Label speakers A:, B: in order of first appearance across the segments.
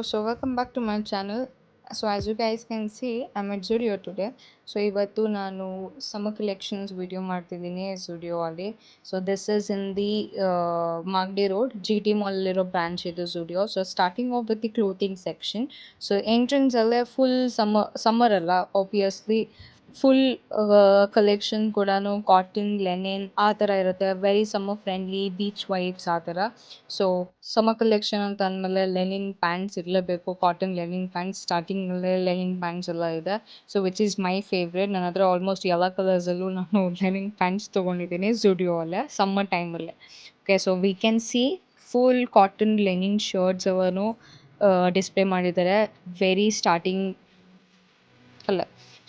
A: So welcome back to my channel. So as you guys can see, I'm at Zudio today. So ಇವತ್ತು ನಾನು summer collections video ಮಾಡ್ತಿದ್ದೀನಿ Zudio ಅಲ್ಲಿ. So this is in the Magdi Road, GT Mall ಅಲ್ಲಿರೋ branch ಇದು Zudio. So starting off with the clothing section. So entrance ಅಲ್ಲೇ full summer ಅಲ್ಲ obviously full collection ಕೂಡನು cotton, linen ಆ ಥರ ಇರುತ್ತೆ. Very summer friendly beach vibes ಆ ಥರ. ಸೊ ಸಮ್ಮರ್ ಕಲೆಕ್ಷನ್ ಅಂತ ಅಂದಮೇಲೆ ಲೆನಿನ್ ಪ್ಯಾಂಟ್ಸ್ ಇರಲೇಬೇಕು. ಕಾಟನ್ ಲೆನಿನ್ ಪ್ಯಾಂಟ್ಸ್ ಸ್ಟಾರ್ಟಿಂಗಲ್ಲೇ ಲೆನಿನ್ ಪ್ಯಾಂಟ್ಸ್ ಎಲ್ಲ ಇದೆ. So which is my favourite. ನನ್ನ ಹತ್ರ ಆಲ್ಮೋಸ್ಟ್ ಎಲ್ಲ ಕಲರ್ಸಲ್ಲೂ ನಾನು ಲೆನಿನ್ ಪ್ಯಾಂಟ್ಸ್ ತೊಗೊಂಡಿದ್ದೀನಿ ಝುಡಿಯೋ ಅಲ್ಲೇ ಸಮ್ಮರ್ ಟೈಮಲ್ಲೇ. Okay, so we can see full cotton linen shirts ಅವನು ಡಿಸ್ಪ್ಲೇ ಮಾಡಿದ್ದಾರೆ. ವೆರಿ ಸ್ಟಾರ್ಟಿಂಗ್ ಅಲ್ಲ.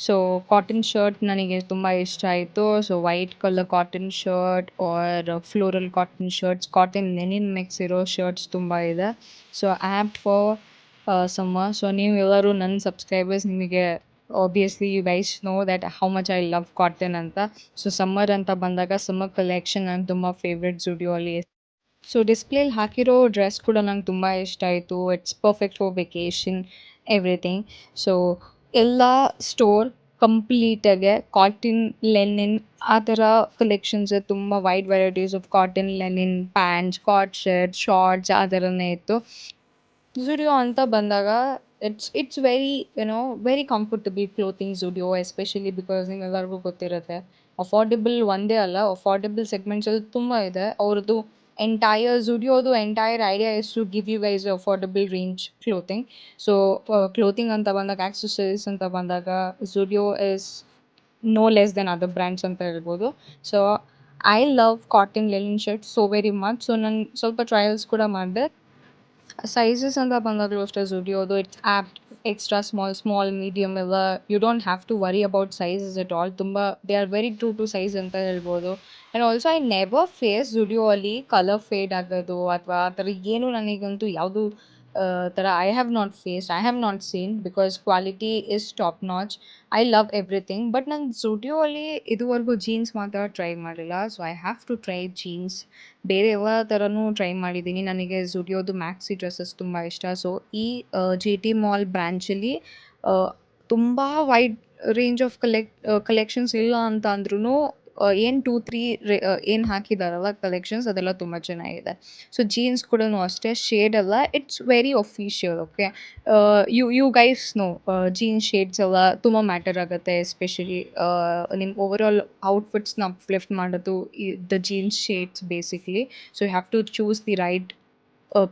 A: ಸೊ ಕಾಟನ್ ಶರ್ಟ್ ನನಗೆ ತುಂಬ ಇಷ್ಟ ಆಯಿತು. So white colour cotton shirt or floral cotton shirts, cotton linen mix ಇರೋ ಶರ್ಟ್ಸ್ ತುಂಬ ಇದೆ. So apt for summer. So ನೀವೆಲ್ಲರೂ ನನ್ನ ಸಬ್ಸ್ಕ್ರೈಬರ್ಸ್, ನಿಮಗೆ obviously you guys know that how much I love cotton ಅಂತ. ಸೊ ಸಮ್ಮರ್ ಅಂತ ಬಂದಾಗ summer collection ನನ್ನ ತುಂಬ ಫೇವ್ರೆಟ್ ಝುಡಿಯೋ ಅಲ್ಲಿ. ಸೊ ಡಿಸ್ಪ್ಲೇಲಿ ಹಾಕಿರೋ ಡ್ರೆಸ್ ಕೂಡ ನಂಗೆ ತುಂಬ ಇಷ್ಟ ಆಯಿತು. It's perfect for vacation everything. So ಎಲ್ಲ ಸ್ಟೋರ್ ಕಂಪ್ಲೀಟಾಗೆ ಕಾಟನ್, ಲೆನಿನ್ ಆ ಥರ ಕಲೆಕ್ಷನ್ಸ್ ತುಂಬ wide varieties of cotton, linen pants, cord shirt, shorts ಆ ಥರನೇ ಇತ್ತು. ಝುಡಿಯೋ ಅಂತ ಬಂದಾಗ it's very very comfortable clothing Zudio, especially because ನಿಮ್ಗೆಲ್ಲರಿಗೂ ಗೊತ್ತಿರುತ್ತೆ ಅಫೋರ್ಡೆಬಲ್ ಒಂದೇ ಅಲ್ಲ, ಅಫೋರ್ಡೆಬಲ್ ಸೆಗ್ಮೆಂಟ್ಸಲ್ಲಿ ತುಂಬ ಇದೆ. ಅವ್ರದ್ದು ಝುಡಿಯೋದು entire idea is to give you guys affordable range clothing. So clothing ಅಂತ ಬಂದಾಗ, ಆಕ್ಸೆಸರೀಸ್ ಅಂತ ಬಂದಾಗ Zudio is no less than other brands ಅಂತ ಹೇಳ್ಬೋದು. So I love cotton linen shirt so very much. So ನಾನು ಸ್ವಲ್ಪ ಟ್ರಯಲ್ಸ್ ಕೂಡ ಮಾಡಿದೆ. ಸೈಜಸ್ ಅಂತ ಬಂದಾಗಲೂ ಅಷ್ಟೇ ಝುಡಿಯೋದು it's apt extra small, small, medium ಎಲ್ಲ. You don't have to worry about sizes at all. ತುಂಬ they are very true to size ಅಂತ ಹೇಳ್ಬೋದು. And also I never face Zudio ಅಲ್ಲಿ ಕಲರ್ ಫೇಡ್ ಆಗೋದು ಅಥವಾ ಆ ಥರ ಏನು ನನಗಂತೂ ಯಾವುದು ಥರ I have not faced, I have not seen, because quality is top notch. I love everything. But ನಾನು ಝುಡಿಯೋ ಅಲ್ಲಿ ಇದುವರೆಗೂ ಜೀನ್ಸ್ ಮಾತ್ರ ಟ್ರೈ ಮಾಡಿಲ್ಲ. So I have to try jeans. ಬೇರೆ ಎಲ್ಲ ಥರನೂ ಟ್ರೈ ಮಾಡಿದ್ದೀನಿ. ನನಗೆ ಝುಡಿಯೋದು ಮ್ಯಾಕ್ಸಿ ಡ್ರೆಸ್ಸಸ್ ತುಂಬ ಇಷ್ಟ. ಸೊ ಈ ಜಿ ಟಿ ಮಾಲ್ ಬ್ರ್ಯಾಂಚಲ್ಲಿ ತುಂಬ ವೈಡ್ ರೇಂಜ್ ಆಫ್ ಕಲೆಕ್ಷನ್ಸ್ ಇಲ್ಲ ಅಂತ ಅಂದ್ರೂ ಏನು 2-3 ಏನು ಹಾಕಿದಾರಲ್ಲ ಕಲೆಕ್ಷನ್ಸ್, ಅದೆಲ್ಲ ತುಂಬ ಚೆನ್ನಾಗಿದೆ. ಸೊ ಜೀನ್ಸ್ ಕೂಡ ಅಷ್ಟೇ, ಶೇಡ್ ಎಲ್ಲ it's very official. Okay, you guys know jeans shades ಎಲ್ಲ ತುಂಬ ಮ್ಯಾಟರ್ ಆಗುತ್ತೆ. ಎಸ್ಪೆಷಲಿ ನಿಮ್ಮ ಓವರಾಲ್ ಔಟ್ಫಿಟ್ಸ್ನ ಅಪ್ಲಿಫ್ಟ್ ಮಾಡೋದು the jeans shades basically. So you have to choose the right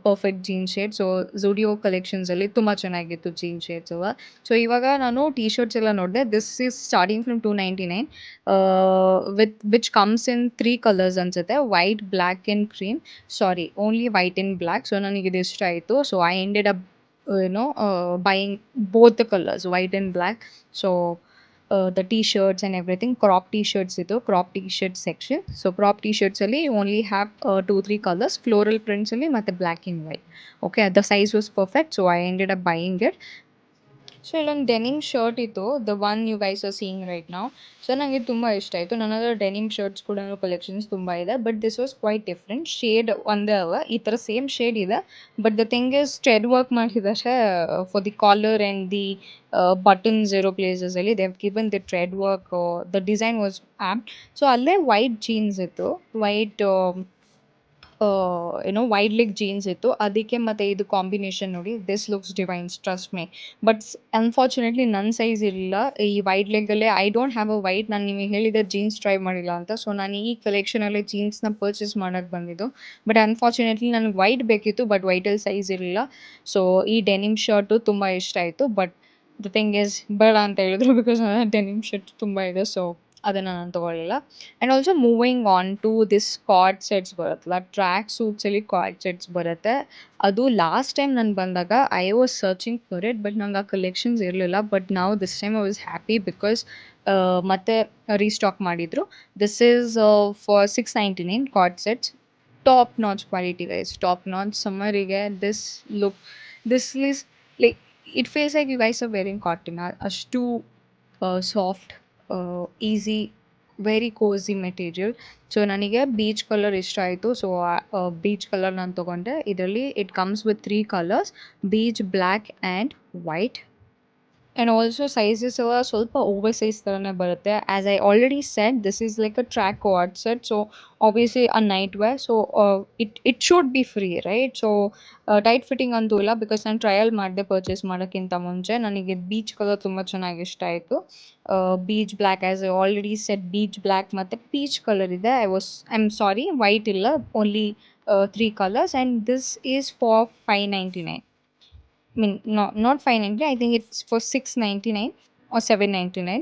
A: perfect jean shade. So Zudio ಕಲೆಕ್ಷನ್ಸಲ್ಲಿ ತುಂಬ ಚೆನ್ನಾಗಿತ್ತು ಜೀನ್ ಶೇಡ್ಸ್ ಎಲ್ಲ. ಸೊ ಇವಾಗ ನಾನು ಟಿ ಶರ್ಟ್ಸ್ ಎಲ್ಲ ನೋಡಿದೆ. This is starting from 299 which comes in 3 colours ಅನ್ಸುತ್ತೆ, white, black and cream. Sorry, only white and black. So ನನಗಿದು ಇಷ್ಟ ಆಯಿತು. So I ended up buying both the colors, white and black. So the t-shirts and everything, crop t-shirts ಇದು crop t-shirt section. So crop t-shirts ಅಲ್ಲಿ only have 2-3 colors, floral prints ಅಲ್ಲಿ ಮತ್ತೆ black and white. Okay, the size was perfect, so I ended up buying it. So ಇಲ್ಲೊಂದು denim shirt ಇತ್ತು, the one you guys are seeing right ನಾವು. So ನನಗೆ ತುಂಬ ಇಷ್ಟ ಆಯಿತು. ನನ್ನ ಹತ್ರ ಡೆನಿಮ್ ಶರ್ಟ್ಸ್ ಕೂಡ ಕಲೆಕ್ಷನ್ಸ್ ತುಂಬ ಇದೆ. But this was quite different. Shade ಒಂದೇ ಅಲ್ಲ, ಈ ಥರ ಸೇಮ್ ಶೇಡ್ ಇದೆ. But the thing is thread work ಮಾಡಿದಷ್ಟೇ for the collar and the buttons ಇರೋ ಪ್ಲೇಸಸಲ್ಲಿ they have given the thread work. The design was apt. So ಅಲ್ಲೇ white jeans ಇತ್ತು, ವೈಟ್ ವೈಡ್ ಲೆಗ್ ಜೀನ್ಸ್ ಇತ್ತು. ಅದಕ್ಕೆ ಮತ್ತು ಇದು ಕಾಂಬಿನೇಷನ್ ನೋಡಿ, this looks divines, trust me. But unfortunately ನನ್ನ ಸೈಜ್ ಇರಲಿಲ್ಲ ಈ wide ಲೆಗ್ಗಲ್ಲೇ. I don't have a white. ನಾನು ನಿಮಗೆ ಹೇಳಿದ್ದೆ ಜೀನ್ಸ್ ಟ್ರೈ ಮಾಡಿಲ್ಲ ಅಂತ. ಸೊ ನಾನು ಈ ಕಲೆಕ್ಷನಲ್ಲೇ ಜೀನ್ಸ್ನ ಪರ್ಚೇಸ್ ಮಾಡೋಕ್ಕೆ ಬಂದಿದ್ದು. ಬಟ್ ಅನ್ಫಾರ್ಚುನೇಟ್ಲಿ ನನಗೆ ವೈಟ್ ಬೇಕಿತ್ತು, ಬಟ್ ವೈಟಲ್ಲಿ ಸೈಜ್ ಇರಲಿಲ್ಲ. ಸೊ ಈ ಡೆನಿಮ್ ಶರ್ಟು ತುಂಬ ಇಷ್ಟ ಆಯಿತು. ಬಟ್ ದ ಥಿಂಗ್ ಈಸ್ ಬೇಡ ಅಂತ ಹೇಳಿದ್ರು, ಬಿಕಾಸ್ ಡೆನಿಮ್ ಶರ್ಟ್ ತುಂಬ ಇದೆ. ಸೊ ಅದನ್ನು ನಾನು ತೊಗೊಳ್ಳಿಲ್ಲ. And also moving on to this co-ord sets ಬರುತ್ತಲ್ಲ, ಟ್ರ್ಯಾಕ್ ಸೂಟ್ಸಲ್ಲಿ ಕಾರ್ಡ್ ಸೆಟ್ಸ್ ಬರುತ್ತೆ. ಅದು ಲಾಸ್ಟ್ ಟೈಮ್ ನಾನು ಬಂದಾಗ I was searching for it, but ನಂಗೆ ಆ ಕಲೆಕ್ಷನ್ಸ್ ಇರಲಿಲ್ಲ. ಬಟ್ ನಾವು this time I was happy because ಮತ್ತೆ ರೀಸ್ಟಾಕ್ ಮಾಡಿದರು. This is for 699 co-ord sets. Top notch quality guys, top notch. ಸಮ್ಮರಿಗೆ this look, this is like it feels like you guys are varying cotton. ಅಷ್ಟು soft, easy very cosy material. So ನನಗೆ beach colour ಇಷ್ಟ ಆಯಿತು. So beach colour ನಾನು ತೊಗೊಂಡೆ. ಇದರಲ್ಲಿ it comes with 3 colours: beach, black and white. And also sizes ಎಲ್ಲ ಸ್ವಲ್ಪ over size ಥರನೇ ಬರುತ್ತೆ. As I already said, this is like a track co-ord set. So obviously a night wear. So it should be free, right? So tight fitting ಅಂತೂ ಇಲ್ಲ, because ನಾನು trial ಮಾಡಿದೆ purchase ಮಾಡೋಕ್ಕಿಂತ ಮುಂಚೆ. ನನಗೆ ಬೀಚ್ ಕಲರ್ ತುಂಬ ಚೆನ್ನಾಗಿ ಇಷ್ಟ ಆಯಿತು. Beach black, as I already shed, beach black ಮತ್ತು ಪೀಚ್ ಕಲರ್ ಇದೆ. ಐ ಆಮ್ ಸಾರಿ, ವೈಟ್ ಇಲ್ಲ, only 3 colours. And this is for 599. I mean, not 590. I think it's for 699 or 799.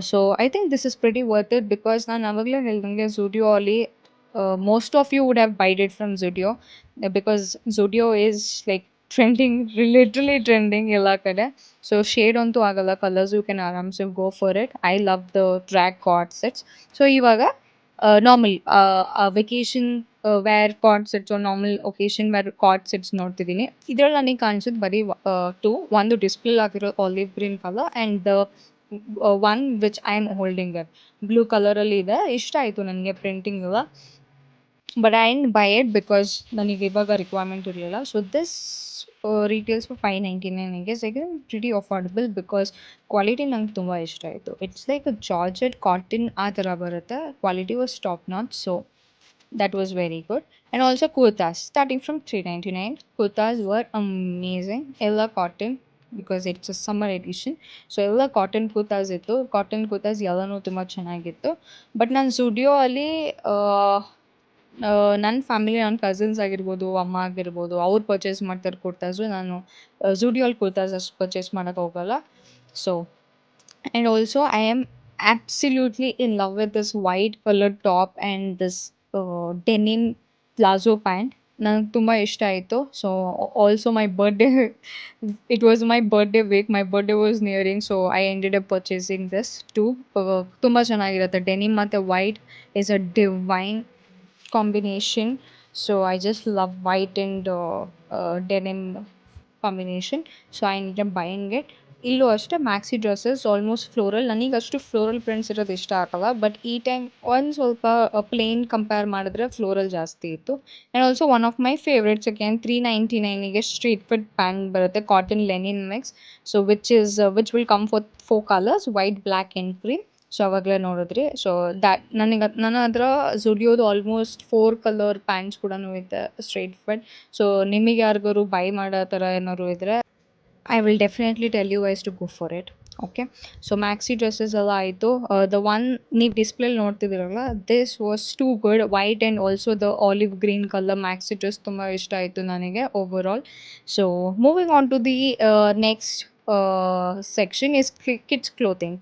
A: So I think this is pretty worth it, because ನಾನು ಆವಾಗಲೇ ಹೇಳ್ದಂಗೆ Zudio ಅಲ್ಲಿ most of you would have bought it from Zudio, because Zudio is like trending, literally trending ಎಲ್ಲ ಕಡೆ. So shade ಅಂತೂ ಆಗಲ್ಲ, colours you can ಆರಾಮ್ಸೆ go for it. I love the track co-ord sets. So ಇವಾಗ normal vacation wear co-ord sets, normal occasion wear co-ord sets ನೋಡ್ತಿದ್ದೀನಿ. ಇದರಲ್ಲಿ ನನಗೆ ಕಾಣಿಸೋದು ಬರೀ ಟು. ಒಂದು ಡಿಸ್ಪ್ಲೇ ಆಗಿರೋ olive green colour, and the one which I am holding it blue ಕಲರಲ್ಲಿ ಇದೆ. ಇಷ್ಟ ಆಯಿತು ನನಗೆ ಪ್ರಿಂಟಿಂಗ್ ಎಲ್ಲ. But I didn't buy it because ನನಗೆ ಇವಾಗ ರಿಕ್ವೈರ್ಮೆಂಟ್ ಇರಲಿಲ್ಲ. So this retails for 599. I guess again pretty affordable, because quality ನಂಗೆ ತುಂಬ ಇಷ್ಟ ಆಯಿತು. It's like a georgette cotton ಆ ಥರ ಬರುತ್ತೆ. Quality was top notch. So that was very good. And also kurtas starting from 399. Kurtas were amazing. Ella cotton, because it's a summer edition. So ella cotton kurtas ittu. Cotton kurtas ಎಲ್ಲನೂ ತುಂಬ ಚೆನ್ನಾಗಿತ್ತು. But ನಾನು Zudio ಅಲ್ಲಿ ನನ್ನ family, ನನ್ನ cousins ಆಗಿರ್ಬೋದು, ಅಮ್ಮ ಆಗಿರ್ಬೋದು, ಅವ್ರು ಪರ್ಚೇಸ್ ಮಾಡ್ತಾರೆ ಕುರ್ತಾಸು. ನಾನು Zudio ಅಲ್ಲಿ ಕುರ್ತಾಸ್ ಅಷ್ಟು ಪರ್ಚೇಸ್ ಮಾಡೋಕ್ಕೆ ಹೋಗಲ್ಲ. So and also I am absolutely in love with this white colored top and this denim plazo pant. ನನಗೆ ತುಂಬ ಇಷ್ಟ ಆಯಿತು. So also my birthday, it was my birthday week, my birthday was nearing. So I ended up purchasing this too. ತುಂಬ ಚೆನ್ನಾಗಿರುತ್ತೆ. Denim ಮತ್ತು white is a divine combination. So I just love white and denim combination. So I ended up buying it. ಇಲ್ಲೂ ಅಷ್ಟೇ maxi dresses almost floral. ನನಗೆ ಅಷ್ಟು floral prints ಇರೋದು ಇಷ್ಟ ಆಗಲ್ಲ. ಬಟ್ ಈ ಟೈಮ್ ಒಂದು ಸ್ವಲ್ಪ ಪ್ಲೇನ್ ಕಂಪೇರ್ ಮಾಡಿದ್ರೆ ಫ್ಲೋರಲ್ ಜಾಸ್ತಿ ಇತ್ತು. And also one of my favourites again 399ಗೆ ಸ್ಟ್ರೀಟ್ ಫಿಟ್ ಪ್ಯಾಂಟ್ ಬರುತ್ತೆ, cotton linen mix. So which will come for 4 colours: white, black and cream. So ಅವಾಗಲೇ ನೋಡಿದ್ರಿ. ಸೊ ದ್ಯಾಟ್ ನನ್ನ ಹತ್ರ Zudioದು ಆಲ್ಮೋಸ್ಟ್ 4 ಕಲರ್ ಪ್ಯಾಂಟ್ಸ್ ಕೂಡ ಇದೆ ಸ್ಟ್ರೈಟ್ ಫಿಟ್. ಸೊ ನಿಮಗೆ ಯಾರಿಗಾರು ಬೈ ಮಾಡೋ ಥರ ಏನಾದ್ರು ಇದ್ದರೆ, I will definitely tell you guys to go for it. Okay. So maxi dresses ಎಲ್ಲ ಆಯಿತು. ದ ಒನ್ ನೀವು ಡಿಸ್ಪ್ಲೇಲಿ ನೋಡ್ತಿದ್ದೀರಲ್ಲ, this was too good. White and also the olive green colour maxi dress ತುಂಬ ಇಷ್ಟ ಆಯಿತು ನನಗೆ over all. So moving on to the next section is kids clothing.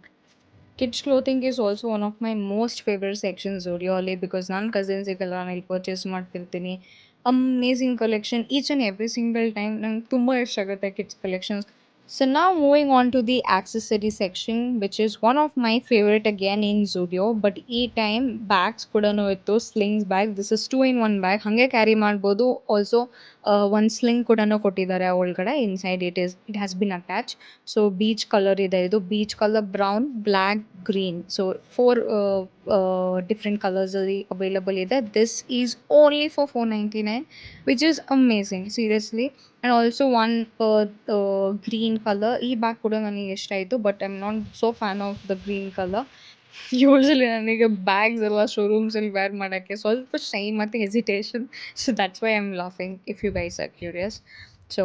A: Kids clothing is also one of my most favorite sections Zudio ಅಲ್ಲಿ, because ನನ್ನ ಕಸಿನ್ಸಿಗೆಲ್ಲ ನಾನು ಇಲ್ಲಿ purchase ಮಾಡ್ತಿರ್ತೀನಿ. Amazing collection each and every single time. ನಂಗೆ ತುಂಬ ಇಷ್ಟ ಆಗುತ್ತೆ kids collections. So now moving on to the accessory section, which is one of my favorite again in Zudio. But ಈ ಟೈಮ್ ಬ್ಯಾಗ್ಸ್ ಕೂಡ ಇತ್ತು, slings bag. This is 2-in-1 bag. ಹಾಗೆ carry ಮಾಡ್ಬೋದು. Also ಒಂದು ಸ್ಲಿಂಗ್ ಕೂಡ ಕೊಟ್ಟಿದ್ದಾರೆ ಒಳಗಡೆ. Inside it has been attach. So beach colour ಇದೆ ಇದು. Beach colour, brown, black, green. So 4 different ಕಲರ್ಸಲ್ಲಿ ಅವೈಲಬಲ್ ಇದೆ. This is only for 499, which is amazing seriously. And also one green colour. ಈ bag ಕೂಡ ನನಗೆ ಇಷ್ಟ ಆಯಿತು. But I am not so fan of the green colour. Usually ನನಗೆ bags ಎಲ್ಲ ಶೋರೂಮ್ಸಲ್ಲಿ ವೇರ್ ಮಾಡೋಕ್ಕೆ ಸ್ವಲ್ಪ ಶೈ ಮತ್ತು hesitation. So that's why I am laughing, if you guys are curious. So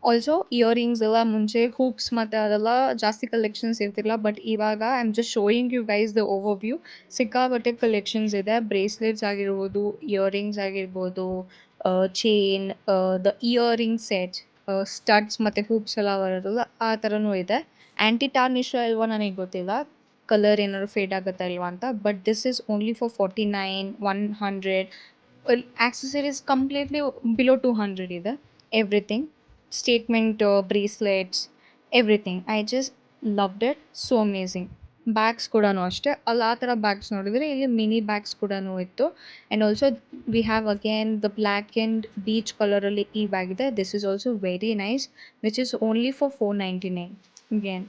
A: also earrings ಎಲ್ಲ ಮುಂಚೆ ಹೂಪ್ಸ್ ಮತ್ತು ಅದೆಲ್ಲ ಜಾಸ್ತಿ ಕಲೆಕ್ಷನ್ಸ್ ಇರ್ತಿಲ್ಲ. ಬಟ್ ಇವಾಗ I am just showing you guys the overview. ಸಿಕ್ಕಾಪಟ್ಟೆ ಕಲೆಕ್ಷನ್ಸ್ ಇದೆ. ಬ್ರೇಸ್ಲೆಟ್ಸ್ ಆಗಿರ್ಬೋದು, ಇಯರಿಂಗ್ಸ್ ಆಗಿರ್ಬೋದು, chain, the earring sets, studs ಮತ್ತು ಹೂಪ್ಸ್ ಎಲ್ಲ ಬರೋದಲ್ಲ, ಆ ಥರನೂ ಇದೆ. ಆ್ಯಂಟಿ ಟಾರ್ನಿಷ್ ಇಲ್ವೋ ನನಗೆ ಗೊತ್ತಿಲ್ಲ, ಕಲರ್ ಏನಾದ್ರು ಫೇಡ್ ಆಗುತ್ತಾ ಇಲ್ವಾ ಅಂತ. But this is only for 49, 100. Accessories completely below 200 ಇದೆ. Everything, statement bracelets, everything. I just loved it. So amazing. Bags ಕೂಡ ಅಷ್ಟೇ. ಅಲ್ಲಿ ಆ ಥರ ಬ್ಯಾಗ್ಸ್ ನೋಡಿದರೆ ಇಲ್ಲಿ ಮಿನಿ ಬ್ಯಾಗ್ಸ್ ಕೂಡ ಇತ್ತು. And also we have again the black and beach ಕಲರಲ್ಲಿ ಈ ಬ್ಯಾಗ್ ಇದೆ. This is also very nice, which is only for 499. Again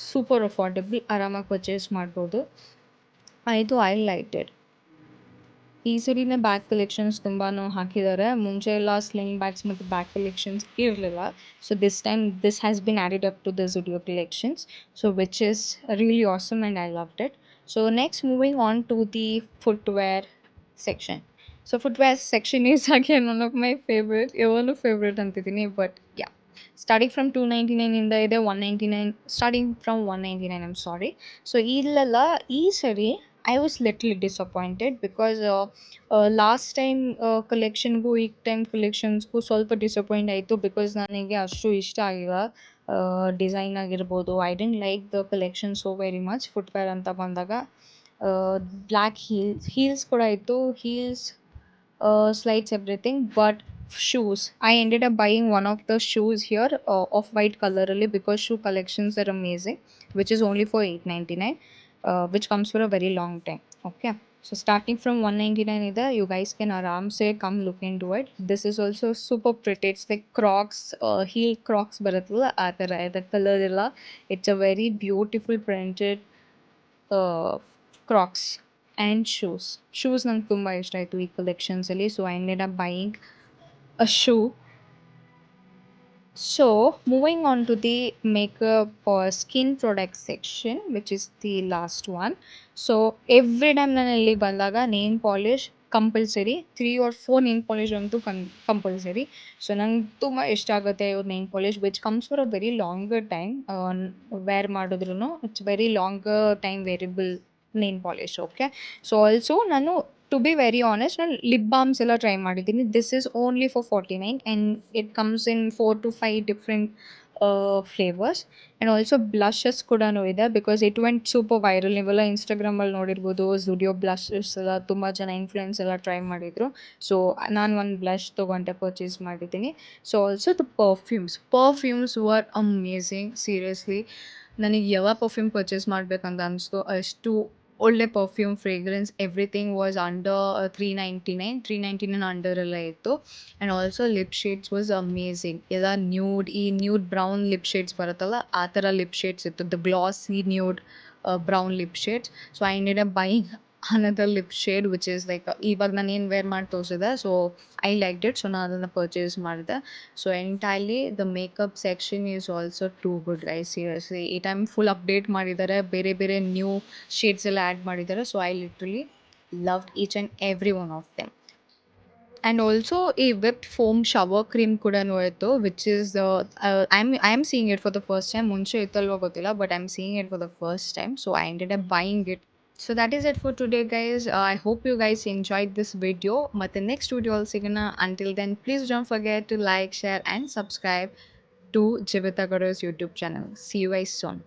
A: super affordable, ಆರಾಮಾಗಿ ಪರ್ಚೇಸ್ ಮಾಡ್ಬೋದು. I liked it. ಈ ಸರಿನೇ ಬ್ಯಾಗ್ ಕಲೆಕ್ಷನ್ಸ್ ತುಂಬಾನು ಹಾಕಿದ್ದಾರೆ. ಮುಂಚೆ ಎಲ್ಲ ಸ್ಲಿಂಗ್ ಬ್ಯಾಗ್ಸ್ ಮತ್ತು ಬ್ಯಾಗ್ ಕಲೆಕ್ಷನ್ಸ್ ಇರಲಿಲ್ಲ. So this time this has been added up to the Zudio collections. So which is really awesome and I loved it. So next moving on to the footwear section. So footwear section is again one of my favorite. One of favorite ಅಂತಿದ್ದೀನಿ but yeah. Starting from 299 ಇಂದ ಇದೆ 199 starting from 199 I'm sorry. So ಇಲ್ಲೆಲ್ಲ ಈ ಸರಿ I was little disappointed because last time ಕಲೆಕ್ಷನ್ಗೂ ಈಗ time ಕಲೆಕ್ಷನ್ಸ್ಗೂ ಸ್ವಲ್ಪ disappoint ಆಯಿತು because ನನಗೆ ಅಷ್ಟು ಇಷ್ಟ ಆಗಿಲ್ಲ ಡಿಸೈನ್ ಆಗಿರ್ಬೋದು. I dent like the collection so very much. Footwear ಅಂತ ಬಂದಾಗ ಬ್ಲ್ಯಾಕ್ ಹೀಲ್ಸ್ ಕೂಡ ಇತ್ತು. Heels slides everything, but shoes I ended up buying one of the shoes here of white color only because shoe collections are amazing, which is only for 899, which comes for a very long time. Okay, so starting from 199 either you guys can aram say come look into it. This is also super pretty. It's like crocs, heel crocs ಬರುತ್ತಲ್ಲ ಆ ಥರ ಇದೆ. Colour ಎಲ್ಲ it's a very beautiful printed crocs and shoes ನಂಗೆ ತುಂಬ ಇಷ್ಟ ಆಯಿತು ಈ ಕಲೆಕ್ಷನ್ಸಲ್ಲಿ. So I ended up buying a shoe. So, moving on to the makeup or skin product section, which is the last one. So, every time ನಾನು ಇಲ್ಲಿ ಬಂದಾಗ nail polish compulsory 3 or 4 nail polish ಅಂತೂ compulsory. So ನಂಗೆ ತುಂಬ ಇಷ್ಟ ಆಗುತ್ತೆ ಇವ್ರ nail polish which comes for a very longer time. Wear ಮಾಡಿದ್ರು it's very longer time wearable nail polish. Okay, so also ನಾನು ಟು ಬಿ ವೆರಿ ಆನೆಸ್ಟ್ ನಾನು lip balms ಎಲ್ಲ ಟ್ರೈ ಮಾಡಿದ್ದೀನಿ. This is only for 49 and it comes in 4 to 5 different flavours. And also blushes ಕೂಡ ಇದೆ because it went super viral. ನೀವೆಲ್ಲ ಇನ್ಸ್ಟಾಗ್ರಾಮಲ್ಲಿ ನೋಡಿರ್ಬೋದು Zudio ಬ್ಲಷಸ್ ಎಲ್ಲ ತುಂಬ ಜನ ಇನ್ಫ್ಲುಯೆನ್ಸ್ ಎಲ್ಲ ಟ್ರೈ ಮಾಡಿದರು. ಸೊ ನಾನು ಒಂದು ಬ್ಲಷ್ ತೊಗೊಂಡೆ, ಪರ್ಚೇಸ್ ಮಾಡಿದ್ದೀನಿ. So also the perfumes var amazing. Seriously ನನಗೆ ಯಾವ ಪರ್ಫ್ಯೂಮ್ ಪರ್ಚೇಸ್ ಮಾಡಬೇಕಂತ ಅನಿಸ್ತು ಅಷ್ಟು ಒಳ್ಳೆ perfume fragrance everything was under 399 ಅಂಡರೆಲ್ಲ ಇತ್ತು. And also lip shades was amazing. ಎಲ್ಲ ನ್ಯೂಡ್ ಬ್ರೌನ್ ಲಿಪ್ ಶೇಡ್ಸ್ ಬರುತ್ತಲ್ಲ ಆ ಥರ ಲಿಪ್ ಶೇಡ್ಸ್ ಇತ್ತು. The glossy nude brown lip shades. So I ended up buying another lip shade which is like ಇವಾಗ ನಾನು ಏನು wear ಮಾಡಿ ತೋರಿಸಿದೆ. So I liked it. So ನಾನು ಅದನ್ನು ಪರ್ಚೇಸ್ ಮಾಡಿದೆ. So entirely the makeup section is also too good guys. Seriously ಈ time full update ಮಾಡಿದ್ದಾರೆ, ಬೇರೆ ಬೇರೆ ನ್ಯೂ ಶೇಡ್ಸ್ ಎಲ್ಲ ಆ್ಯಡ್ ಮಾಡಿದ್ದಾರೆ. So I literally loved each and every one of them. And also ಈ ವಿಪ್ಡ್ ಫೋಮ್ ಶವರ್ ಕ್ರೀಮ್ ಕೂಡ ಇತ್ತು which is I am seeing it for the first time. ಮುಂಚೆ ಇತ್ತಲ್ವೋ ಗೊತ್ತಿಲ್ಲ but I am seeing it for the first time. So I ended up buying it. So that is it for today guys. I hope you guys enjoyed this video. Matte next video all sigana. Until then please don't forget to like, share and subscribe to Jivita Garu's YouTube channel. See you guys soon.